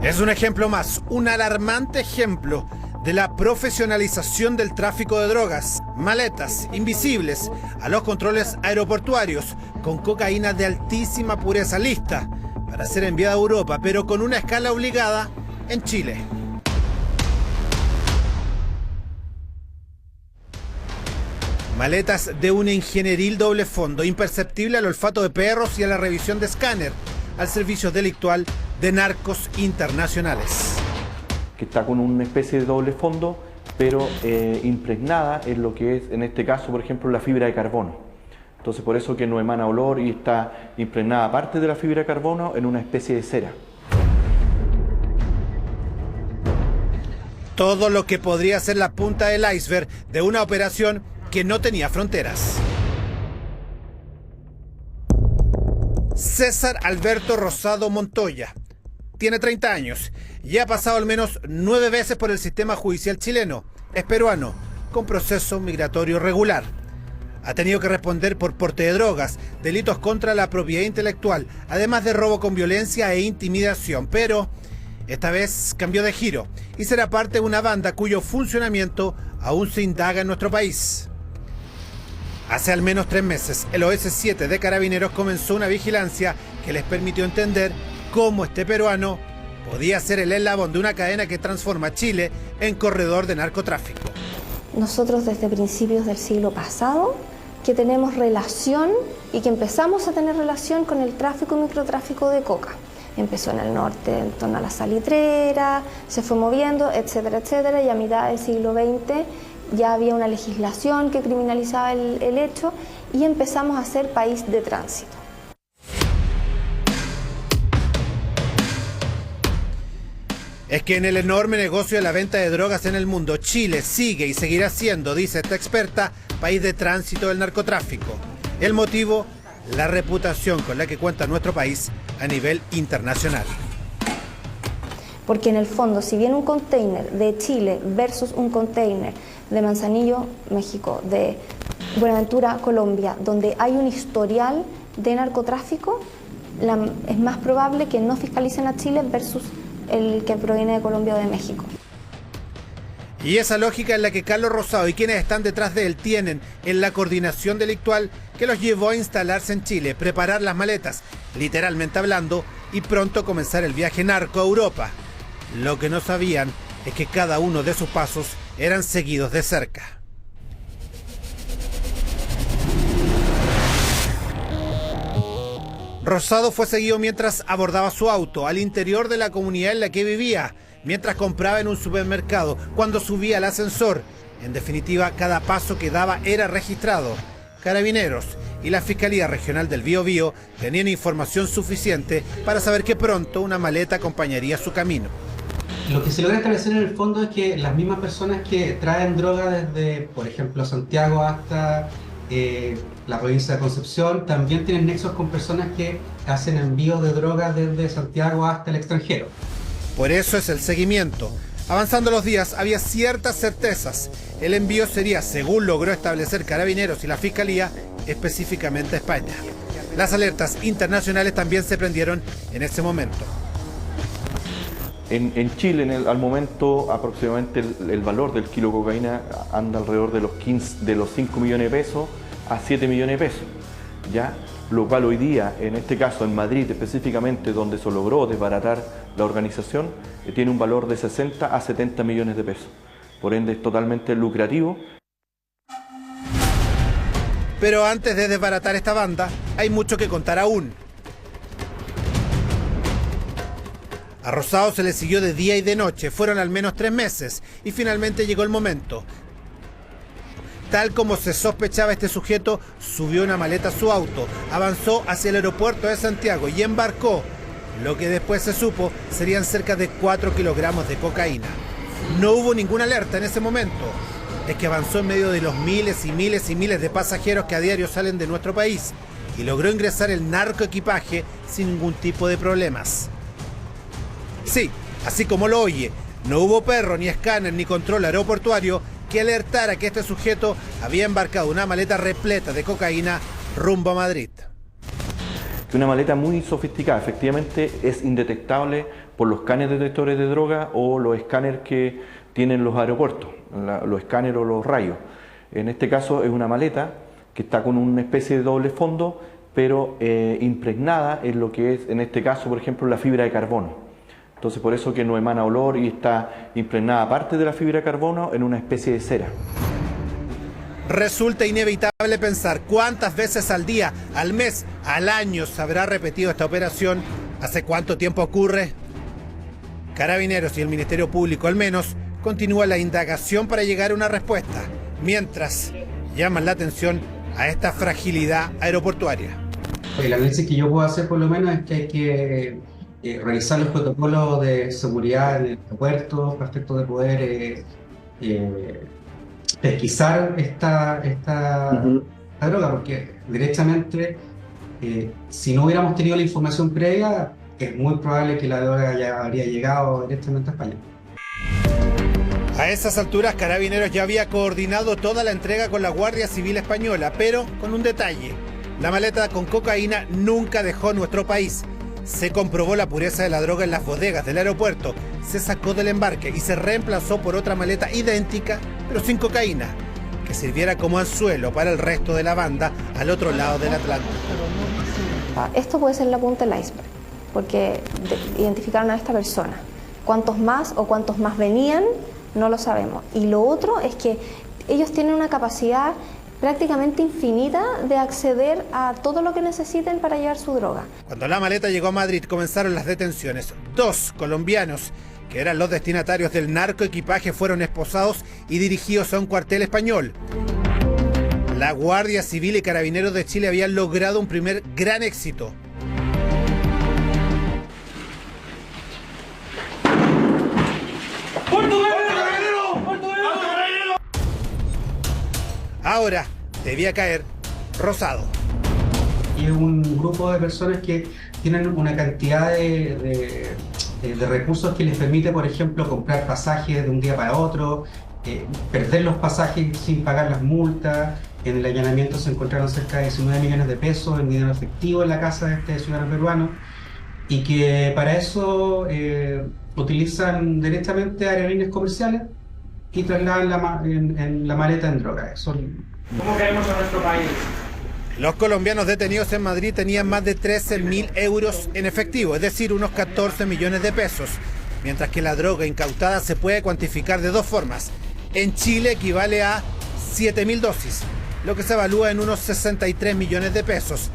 Es un ejemplo más, un alarmante ejemplo de la profesionalización del tráfico de drogas. Maletas invisibles a los controles aeroportuarios con cocaína de altísima pureza lista para ser enviada a Europa, pero con una escala obligada en Chile. Maletas de un ingenieril doble fondo, imperceptible al olfato de perros y a la revisión de escáner, al servicio delictual de narcos internacionales. Que está con una especie de doble fondo, pero impregnada en lo que es, en este caso, por ejemplo, la fibra de carbono. Entonces, por eso que no emana olor y está impregnada, aparte de la fibra de carbono, en una especie de cera. Todo lo que podría ser la punta del iceberg de una operación que no tenía fronteras. César Alberto Rosado Montoya tiene 30 años y ha pasado al menos 9 veces por el sistema judicial chileno. Es peruano, con proceso migratorio regular. Ha tenido que responder por porte de drogas, delitos contra la propiedad intelectual, además de robo con violencia e intimidación. Pero esta vez cambió de giro y será parte de una banda cuyo funcionamiento aún se indaga en nuestro país. Hace al menos 3 meses, el OS7 de Carabineros comenzó una vigilancia que les permitió entender cómo este peruano podía ser el eslabón de una cadena que transforma a Chile en corredor de narcotráfico. Nosotros desde principios del siglo pasado que tenemos relación y que empezamos a tener relación con el tráfico y microtráfico de coca. Empezó en el norte, en torno a la Salitrera, se fue moviendo, etcétera, etcétera, y a mitad del siglo XX ya había una legislación que criminalizaba el hecho y empezamos a ser país de tránsito. Es que en el enorme negocio de la venta de drogas en el mundo, Chile sigue y seguirá siendo, dice esta experta, país de tránsito del narcotráfico. El motivo, la reputación con la que cuenta nuestro país a nivel internacional. Porque en el fondo, si bien un container de Chile versus un container de Manzanillo, México, de Buenaventura, Colombia, donde hay un historial de narcotráfico, es más probable que no fiscalicen a Chile versus el que proviene de Colombia o de México. Y esa lógica es la que Carlos Rosado y quienes están detrás de él tienen en la coordinación delictual que los llevó a instalarse en Chile, preparar las maletas, literalmente hablando, y pronto comenzar el viaje narco a Europa. Lo que no sabían es que cada uno de sus pasos eran seguidos de cerca. Rosado fue seguido mientras abordaba su auto al interior de la comunidad en la que vivía, mientras compraba en un supermercado, cuando subía al ascensor. En definitiva, cada paso que daba era registrado. Carabineros y la Fiscalía Regional del Biobío tenían información suficiente para saber que pronto una maleta acompañaría su camino. Lo que se logra establecer en el fondo es que las mismas personas que traen droga desde, por ejemplo, Santiago hasta la provincia de Concepción, también tienen nexos con personas que hacen envíos de droga desde Santiago hasta el extranjero. Por eso es el seguimiento. Avanzando los días, había ciertas certezas. El envío sería, según logró establecer Carabineros y la Fiscalía, específicamente a España. Las alertas internacionales también se prendieron en ese momento. En Chile, al momento, aproximadamente el valor del kilo de cocaína anda alrededor de los 5 millones de pesos a 7 millones de pesos, ¿ya? Lo cual hoy día, en este caso en Madrid específicamente, donde se logró desbaratar la organización, tiene un valor de 60 a 70 millones de pesos. Por ende, es totalmente lucrativo. Pero antes de desbaratar esta banda, hay mucho que contar aún. A Rosado se le siguió de día y de noche, fueron al menos 3 meses y finalmente llegó el momento. Tal como se sospechaba, este sujeto subió una maleta a su auto, avanzó hacia el aeropuerto de Santiago y embarcó. Lo que después se supo serían cerca de 4 kilogramos de cocaína. No hubo ninguna alerta en ese momento. Es que avanzó en medio de los miles y miles y miles de pasajeros que a diario salen de nuestro país y logró ingresar el narcoequipaje sin ningún tipo de problemas. Sí, así como lo oye, no hubo perro, ni escáner, ni control aeroportuario que alertara que este sujeto había embarcado una maleta repleta de cocaína rumbo a Madrid. que una maleta muy sofisticada. Efectivamente es indetectable por los escáneres detectores de droga o los escáneres que tienen los aeropuertos, los escáneres o los rayos. En este caso es una maleta que está con una especie de doble fondo, pero impregnada en lo que es, en este caso, por ejemplo, la fibra de carbono. Entonces, por eso que no emana olor y está impregnada parte de la fibra de carbono en una especie de cera. Resulta inevitable pensar cuántas veces al día, al mes, al año se habrá repetido esta operación. ¿Hace cuánto tiempo ocurre? Carabineros y el Ministerio Público, al menos, continúa la indagación para llegar a una respuesta, mientras llaman la atención a esta fragilidad aeroportuaria. El análisis que yo puedo hacer por lo menos es que hay que revisar los protocolos de seguridad en el aeropuerto, para efectos de poder pesquisar esta droga, porque directamente, si no hubiéramos tenido la información previa, es muy probable que la droga ya habría llegado directamente a España. A esas alturas, Carabineros ya había coordinado toda la entrega con la Guardia Civil Española, pero con un detalle: la maleta con cocaína nunca dejó nuestro país. Se comprobó la pureza de la droga en las bodegas del aeropuerto, se sacó del embarque y se reemplazó por otra maleta idéntica, pero sin cocaína, que sirviera como anzuelo para el resto de la banda al otro lado del Atlántico. Esto puede ser la punta del iceberg, porque identificaron a esta persona. ¿Cuántos más o cuántos más venían? No lo sabemos. Y lo otro es que ellos tienen una capacidad prácticamente infinita de acceder a todo lo que necesiten para llevar su droga. Cuando la maleta llegó a Madrid, comenzaron las detenciones. 2 colombianos, que eran los destinatarios del narcoequipaje, fueron esposados y dirigidos a un cuartel español. La Guardia Civil y Carabineros de Chile habían logrado un primer gran éxito. Ahora debía caer Rosado. Y es un grupo de personas que tienen una cantidad de recursos que les permite, por ejemplo, comprar pasajes de un día para otro, perder los pasajes sin pagar las multas. En el allanamiento se encontraron cerca de 19 millones de pesos en dinero efectivo en la casa de este ciudadano peruano, y que para eso utilizan directamente aerolíneas comerciales y trasladan en la maleta en droga. ¿Cómo caemos a nuestro país? Los colombianos detenidos en Madrid tenían más de 13.000 euros en efectivo, es decir, unos 14 millones de pesos, mientras que la droga incautada se puede cuantificar de dos formas. En Chile equivale a 7.000 dosis, lo que se evalúa en unos 63 millones de pesos,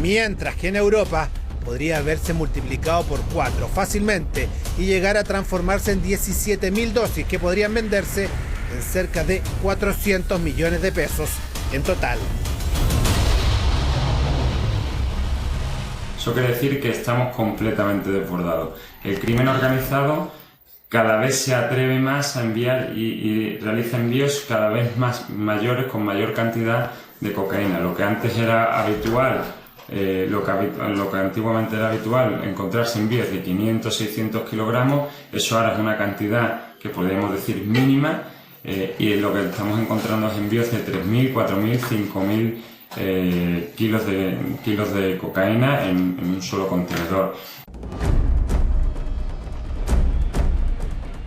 mientras que en Europa podría haberse multiplicado por 4 fácilmente y llegar a transformarse en 17.000 dosis que podrían venderse en cerca de 400 millones de pesos en total. Eso quiere decir que estamos completamente desbordados. El crimen organizado cada vez se atreve más a enviar y realiza envíos cada vez más mayores, con mayor cantidad de cocaína. Lo que antes era habitual, lo que antiguamente era habitual, encontrarse envíos de 500, 600 kilogramos, eso ahora es una cantidad que podemos decir mínima, y lo que estamos encontrando es envíos de 3.000, 4.000, 5.000 kilos de cocaína en un solo contenedor.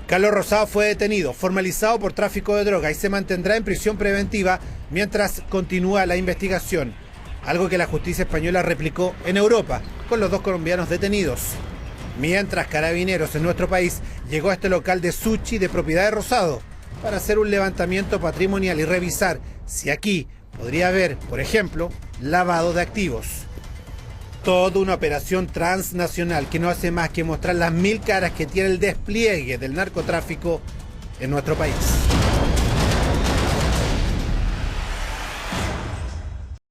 Carlos Rosado fue detenido, formalizado por tráfico de droga y se mantendrá en prisión preventiva mientras continúa la investigación, algo que la justicia española replicó en Europa con los 2 colombianos detenidos. Mientras, Carabineros en nuestro país llegó a este local de sushi de propiedad de Rosado para hacer un levantamiento patrimonial y revisar si aquí podría haber, por ejemplo, lavado de activos. Toda una operación transnacional que no hace más que mostrar las 1000 caras que tiene el despliegue del narcotráfico en nuestro país.